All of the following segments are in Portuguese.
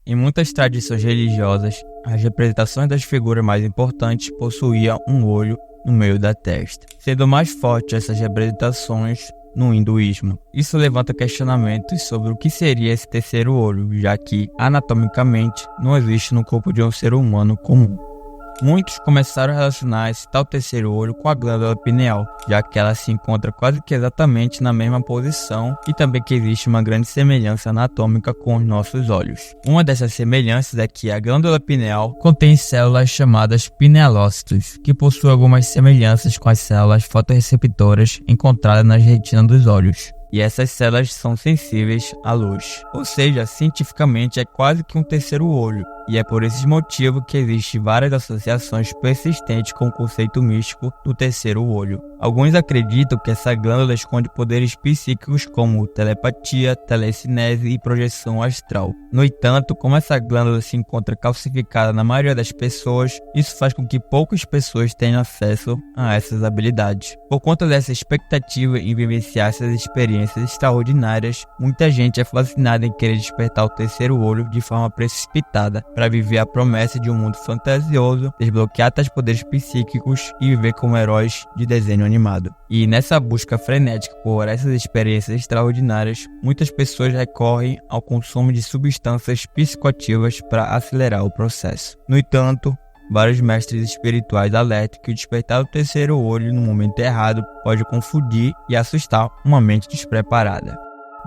Em muitas tradições religiosas, as representações das figuras mais importantes possuíam um olho no meio da testa, sendo mais forte essas representações no hinduísmo. Isso levanta questionamentos sobre o que seria esse terceiro olho, já que, anatomicamente, não existe no corpo de um ser humano comum. Muitos começaram a relacionar esse tal terceiro olho com a glândula pineal, já que ela se encontra quase que exatamente na mesma posição e também que existe uma grande semelhança anatômica com os nossos olhos. Uma dessas semelhanças é que a glândula pineal contém células chamadas pinealócitos, que possuem algumas semelhanças com as células fotorreceptoras encontradas nas retinas dos olhos. E essas células são sensíveis à luz, ou seja, cientificamente é quase que um terceiro olho, e é por esse motivo que existem várias associações persistentes com o conceito místico do terceiro olho. Alguns acreditam que essa glândula esconde poderes psíquicos como telepatia, telecinese e projeção astral. No entanto, como essa glândula se encontra calcificada na maioria das pessoas, isso faz com que poucas pessoas tenham acesso a essas habilidades. Por conta dessa expectativa em vivenciar essas experiências extraordinárias, muita gente é fascinada em querer despertar o terceiro olho de forma precipitada para viver a promessa de um mundo fantasioso, desbloquear tais poderes psíquicos e viver como heróis de desenho animado. E nessa busca frenética por essas experiências extraordinárias, muitas pessoas recorrem ao consumo de substâncias psicoativas para acelerar o processo. No entanto, vários mestres espirituais alertam que o despertar do terceiro olho no momento errado pode confundir e assustar uma mente despreparada.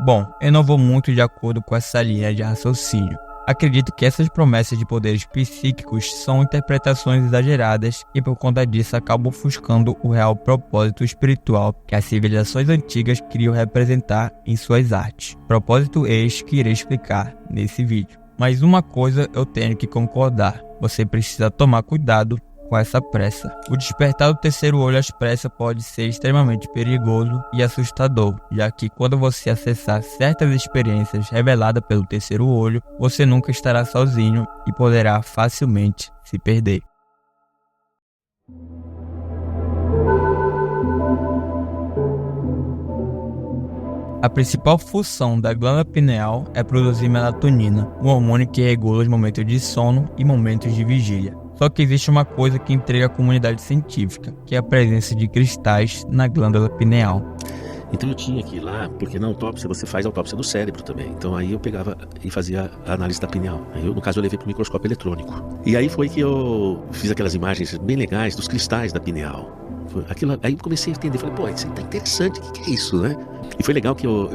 Bom, eu não vou muito de acordo com essa linha de raciocínio. Acredito que essas promessas de poderes psíquicos são interpretações exageradas e por conta disso acabam ofuscando o real propósito espiritual que as civilizações antigas queriam representar em suas artes. Propósito este que irei explicar nesse vídeo. Mas uma coisa eu tenho que concordar, você precisa tomar cuidado com essa pressa. O despertar do terceiro olho às pressas pode ser extremamente perigoso e assustador, já que quando você acessar certas experiências reveladas pelo terceiro olho, você nunca estará sozinho e poderá facilmente se perder. A principal função da glândula pineal é produzir melatonina, um hormônio que regula os momentos de sono e momentos de vigília. Só que existe uma coisa que intriga a comunidade científica, que é a presença de cristais na glândula pineal. Então eu tinha que ir lá, porque na autópsia você faz autópsia do cérebro também. Então aí eu pegava e fazia a análise da pineal. Aí no caso eu levei para o microscópio eletrônico. E aí foi que eu fiz aquelas imagens bem legais dos cristais da pineal. Aí eu comecei a entender, falei, pô, isso tá interessante, o que é isso, né? E foi legal que eu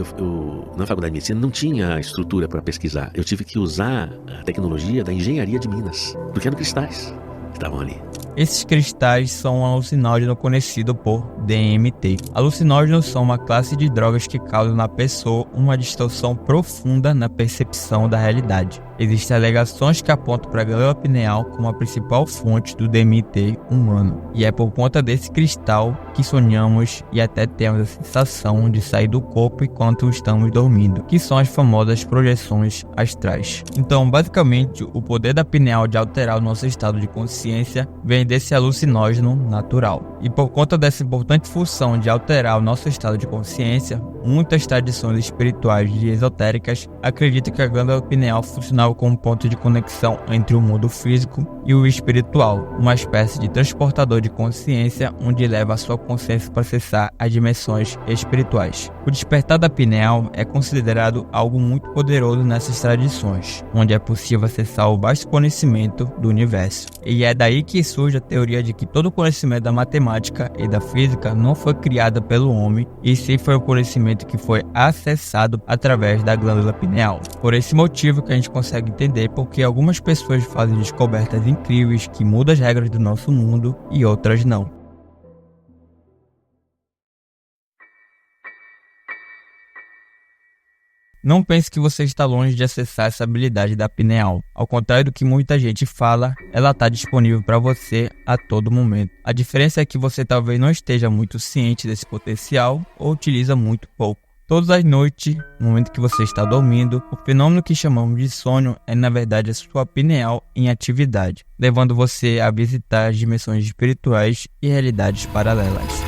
na faculdade de medicina não tinha estrutura para pesquisar. Eu tive que usar a tecnologia da engenharia de Minas, porque eram cristais que estavam ali. Esses cristais são um alucinógeno conhecido por DMT. Alucinógenos são uma classe de drogas que causam na pessoa uma distorção profunda na percepção da realidade. Existem alegações que apontam para a glândula pineal como a principal fonte do DMT humano. E é por conta desse cristal que sonhamos e até temos a sensação de sair do corpo enquanto estamos dormindo, que são as famosas projeções astrais. Então, basicamente, o poder da pineal de alterar o nosso estado de consciência vem desse alucinógeno natural. E por conta dessa importante função de alterar o nosso estado de consciência, muitas tradições espirituais e esotéricas acreditam que a glândula pineal funcionava como ponto de conexão entre o mundo físico e o espiritual, uma espécie de transportador de consciência onde leva a sua consciência para acessar as dimensões espirituais. O despertar da pineal é considerado algo muito poderoso nessas tradições, onde é possível acessar o vasto conhecimento do universo. E é daí que surge a teoria de que todo o conhecimento da matemática e da física não foi criado pelo homem, e sim foi o conhecimento que foi acessado através da glândula pineal. Por esse motivo que a gente consegue entender porque algumas pessoas fazem descobertas incríveis que mudam as regras do nosso mundo e outras não. Não pense que você está longe de acessar essa habilidade da pineal. Ao contrário do que muita gente fala, ela está disponível para você a todo momento. A diferença é que você talvez não esteja muito ciente desse potencial ou utiliza muito pouco. Todas as noites, no momento que você está dormindo, o fenômeno que chamamos de sonho é na verdade a sua pineal em atividade, levando você a visitar as dimensões espirituais e realidades paralelas.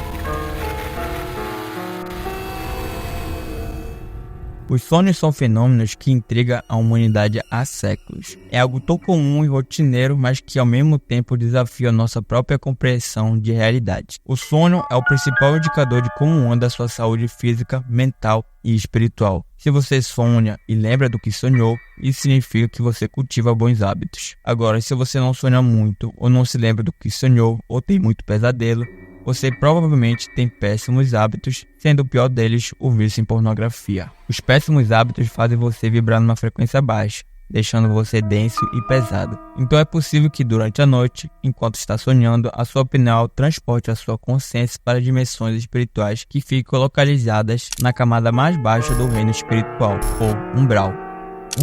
Os sonhos são fenômenos que intrigam a humanidade há séculos. É algo tão comum e rotineiro, mas que ao mesmo tempo desafia a nossa própria compreensão de realidade. O sonho é o principal indicador de como anda a sua saúde física, mental e espiritual. Se você sonha e lembra do que sonhou, isso significa que você cultiva bons hábitos. Agora, se você não sonha muito, ou não se lembra do que sonhou, ou tem muito pesadelo, você provavelmente tem péssimos hábitos, sendo o pior deles o vício em pornografia. Os péssimos hábitos fazem você vibrar numa frequência baixa, deixando você denso e pesado. Então é possível que durante a noite, enquanto está sonhando, a sua pineal transporte a sua consciência para dimensões espirituais que ficam localizadas na camada mais baixa do reino espiritual, ou umbral.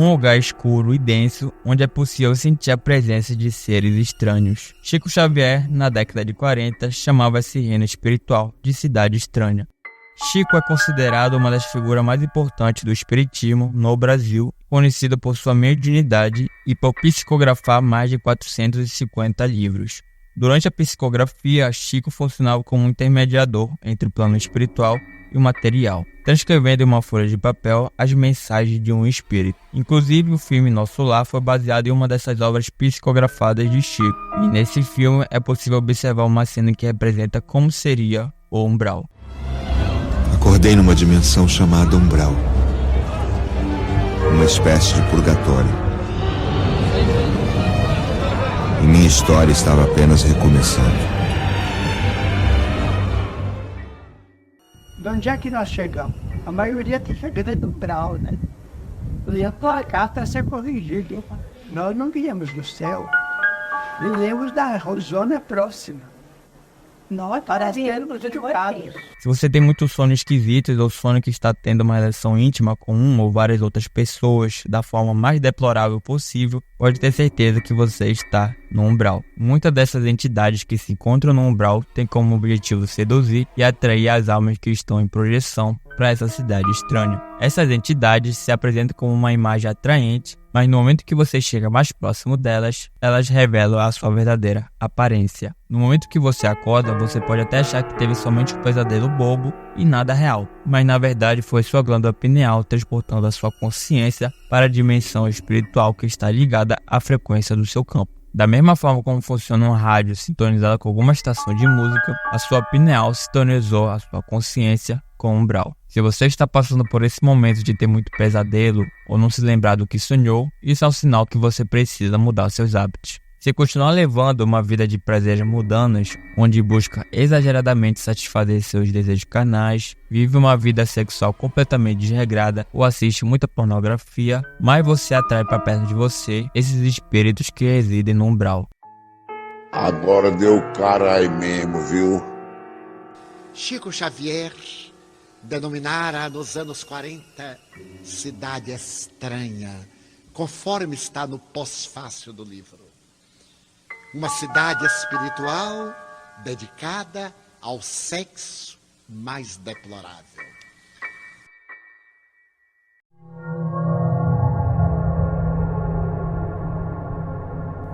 Um lugar escuro e denso, onde é possível sentir a presença de seres estranhos. Chico Xavier, na década de 40, chamava esse reino espiritual de cidade estranha. Chico é considerado uma das figuras mais importantes do espiritismo no Brasil, conhecido por sua mediunidade e por psicografar mais de 450 livros. Durante a psicografia, Chico funcionava como um intermediador entre o plano espiritual e o material, transcrevendo em uma folha de papel as mensagens de um espírito. Inclusive, o filme Nosso Lar foi baseado em uma dessas obras psicografadas de Chico, e nesse filme é possível observar uma cena que representa como seria o umbral. Acordei numa dimensão chamada umbral, uma espécie de purgatório. E minha história estava apenas recomeçando. De onde é que nós chegamos? A maioria está chegando do umbral, né? E a placar para ser corrigido. Nós não viemos do céu, viemos da zona próxima. Nós parecemos educados. Se você tem muitos sonhos esquisitos ou sonho que está tendo uma relação íntima com uma ou várias outras pessoas da forma mais deplorável possível, pode ter certeza que você está no umbral. Muitas dessas entidades que se encontram no umbral têm como objetivo seduzir e atrair as almas que estão em projeção para essa cidade estranha. Essas entidades se apresentam como uma imagem atraente, mas no momento que você chega mais próximo delas, elas revelam a sua verdadeira aparência. No momento que você acorda, você pode até achar que teve somente um pesadelo bobo e nada real, mas na verdade foi sua glândula pineal transportando a sua consciência para a dimensão espiritual que está ligada à frequência do seu campo. Da mesma forma como funciona um rádio sintonizado com alguma estação de música, a sua pineal sintonizou a sua consciência com o umbral. Se você está passando por esse momento de ter muito pesadelo ou não se lembrar do que sonhou, isso é um sinal que você precisa mudar seus hábitos. Se continuar levando uma vida de prazeres mundanos, onde busca exageradamente satisfazer seus desejos carnais, vive uma vida sexual completamente desregrada ou assiste muita pornografia, mais você atrai para perto de você esses espíritos que residem no umbral. Agora deu cara aí mesmo, viu? Chico Xavier denominara nos anos 40 cidade estranha, conforme está no pós-fácil do livro. Uma cidade espiritual dedicada ao sexo mais deplorável.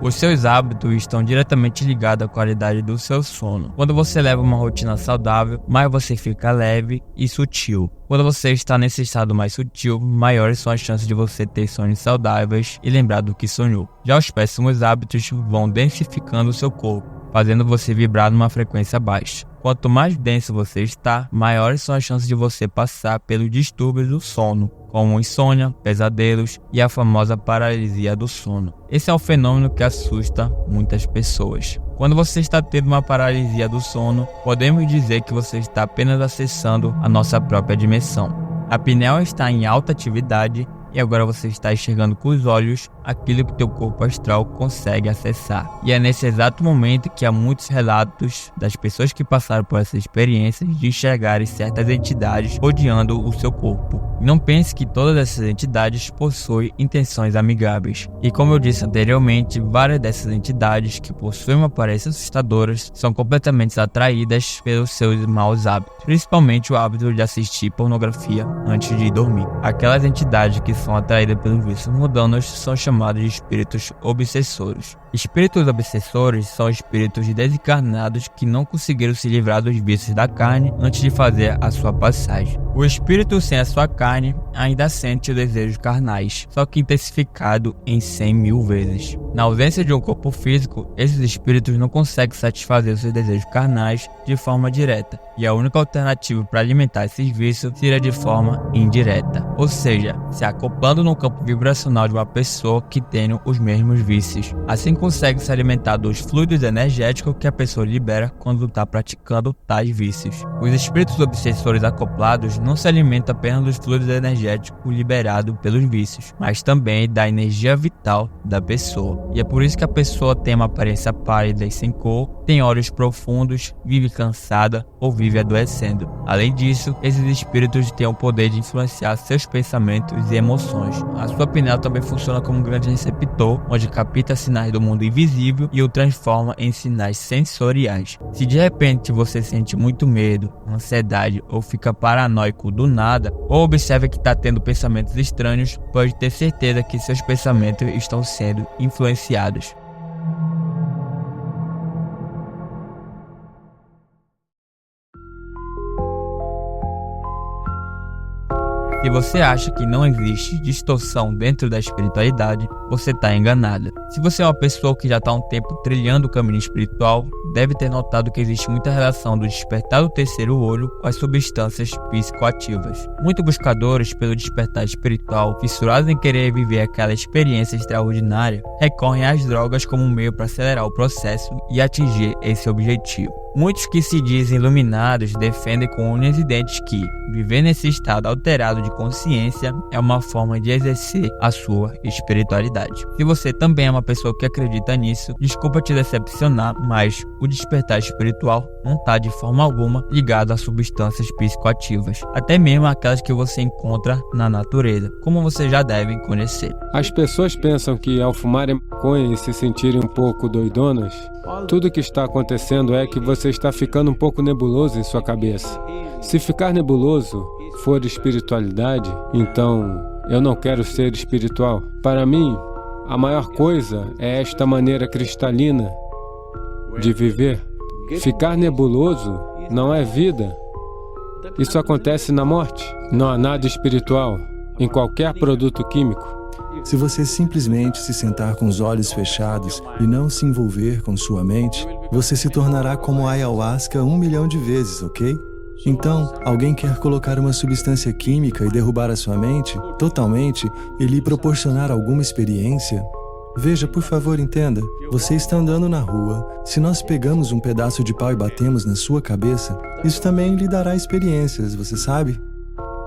Os seus hábitos estão diretamente ligados à qualidade do seu sono. Quando você leva uma rotina saudável, mais você fica leve e sutil. Quando você está nesse estado mais sutil, maiores são as chances de você ter sonhos saudáveis e lembrar do que sonhou. Já os péssimos hábitos vão densificando o seu corpo, fazendo você vibrar numa frequência baixa. Quanto mais denso você está, maiores são as chances de você passar pelos distúrbios do sono, como insônia, pesadelos e a famosa paralisia do sono. Esse é um fenômeno que assusta muitas pessoas. Quando você está tendo uma paralisia do sono, podemos dizer que você está apenas acessando a nossa própria dimensão. A pineal está em alta atividade e agora você está enxergando com os olhos aquilo que teu corpo astral consegue acessar. E é nesse exato momento que há muitos relatos das pessoas que passaram por essa experiência de enxergarem certas entidades rodeando o seu corpo. E não pense que todas essas entidades possuem intenções amigáveis. E como eu disse anteriormente, várias dessas entidades que possuem uma aparência assustadora são completamente atraídas pelos seus maus hábitos, principalmente o hábito de assistir pornografia antes de dormir. Aquelas entidades que são atraídas pelos vícios mundanos são chamados de espíritos obsessores. Espíritos obsessores são espíritos desencarnados que não conseguiram se livrar dos vícios da carne antes de fazer a sua passagem. O espírito sem a sua carne ainda sente os desejos carnais, só que intensificado em 100.000 vezes. Na ausência de um corpo físico, esses espíritos não conseguem satisfazer os seus desejos carnais de forma direta, e a única alternativa para alimentar esses vícios seria de forma indireta, ou seja, se acoplando no campo vibracional de uma pessoa que tem os mesmos vícios. Assim consegue se alimentar dos fluidos energéticos que a pessoa libera quando está praticando tais vícios. Os espíritos obsessores acoplados não se alimentam apenas dos fluidos energéticos liberados pelos vícios, mas também da energia vital da pessoa. E é por isso que a pessoa tem uma aparência pálida e sem cor, tem olhos profundos, vive cansada ou vive adoecendo. Além disso, esses espíritos têm o poder de influenciar seus pensamentos e emoções. A sua pineal também funciona como um grande receptor, onde capta sinais do mundo invisível e o transforma em sinais sensoriais. Se de repente você sente muito medo, ansiedade ou fica paranoico do nada, ou observa que está tendo pensamentos estranhos, pode ter certeza que seus pensamentos estão sendo influenciados. Se você acha que não existe distorção dentro da espiritualidade, você está enganada. Se você é uma pessoa que já está há um tempo trilhando o caminho espiritual, deve ter notado que existe muita relação do despertar do terceiro olho com as substâncias psicoativas. Muitos buscadores pelo despertar espiritual, fissurados em querer viver aquela experiência extraordinária, recorrem às drogas como um meio para acelerar o processo e atingir esse objetivo. Muitos que se dizem iluminados defendem com unhas e dentes que viver nesse estado alterado de consciência é uma forma de exercer a sua espiritualidade. Se você também é uma pessoa que acredita nisso, desculpa te decepcionar, mas o despertar espiritual não está de forma alguma ligado a substâncias psicoativas, até mesmo aquelas que você encontra na natureza, como você já deve conhecer. As pessoas pensam que ao fumarem maconha e se sentirem um pouco doidonas, tudo que está acontecendo é que você está ficando um pouco nebuloso em sua cabeça. Se ficar nebuloso for espiritualidade, então eu não quero ser espiritual. Para mim, a maior coisa é esta maneira cristalina de viver. Ficar nebuloso não é vida. Isso acontece na morte. Não há nada espiritual em qualquer produto químico. Se você simplesmente se sentar com os olhos fechados e não se envolver com sua mente, você se tornará como a ayahuasca 1 milhão de vezes, ok? Então, alguém quer colocar uma substância química e derrubar a sua mente totalmente e lhe proporcionar alguma experiência? Veja, por favor, entenda. Você está andando na rua. Se nós pegamos um pedaço de pau e batemos na sua cabeça, isso também lhe dará experiências, você sabe?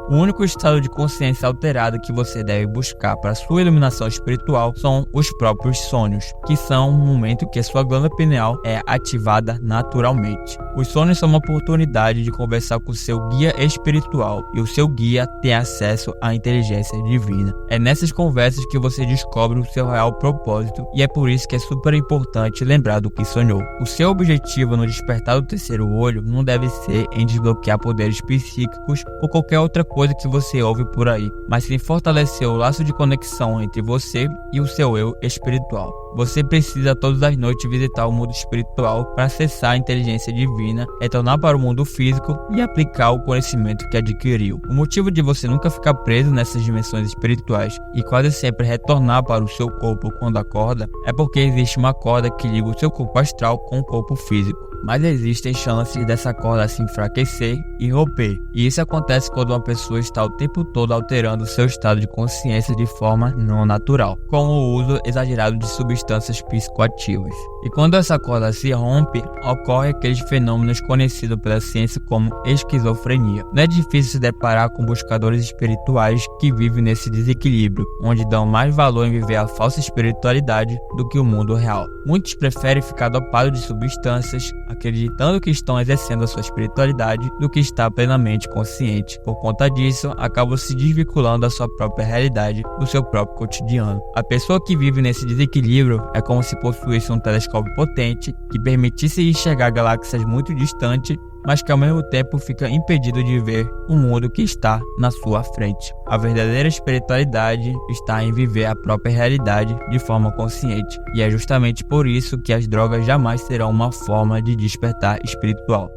O único estado de consciência alterado que você deve buscar para sua iluminação espiritual são os próprios sonhos, que são um momento que a sua glândula pineal é ativada naturalmente. Os sonhos são uma oportunidade de conversar com o seu guia espiritual, e o seu guia tem acesso à inteligência divina. É nessas conversas que você descobre o seu real propósito, e é por isso que é super importante lembrar do que sonhou. O seu objetivo no despertar do terceiro olho não deve ser em desbloquear poderes psíquicos ou qualquer outra coisa que você ouve por aí, mas sim fortalecer o laço de conexão entre você e o seu eu espiritual. Você precisa todas as noites visitar o mundo espiritual para acessar a inteligência divina, retornar para o mundo físico e aplicar o conhecimento que adquiriu. O motivo de você nunca ficar preso nessas dimensões espirituais e quase sempre retornar para o seu corpo quando acorda é porque existe uma corda que liga o seu corpo astral com o corpo físico. Mas existem chances dessa corda se enfraquecer e romper. E isso acontece quando uma pessoa está o tempo todo alterando seu estado de consciência de forma não natural, com o uso exagerado de substâncias psicoativas. E quando essa corda se rompe, ocorre aqueles fenômenos conhecidos pela ciência como esquizofrenia. Não é difícil se deparar com buscadores espirituais que vivem nesse desequilíbrio, onde dão mais valor em viver a falsa espiritualidade do que o mundo real. Muitos preferem ficar dopados de substâncias, acreditando que estão exercendo a sua espiritualidade do que estar plenamente consciente. Por conta disso, acabam se desvinculando da sua própria realidade, do seu próprio cotidiano. A pessoa que vive nesse desequilíbrio é como se possuísse um telescópio potente que permitisse enxergar galáxias muito distantes mas que ao mesmo tempo fica impedido de ver o mundo que está na sua frente. A verdadeira espiritualidade está em viver a própria realidade de forma consciente, e é justamente por isso que as drogas jamais serão uma forma de despertar espiritual.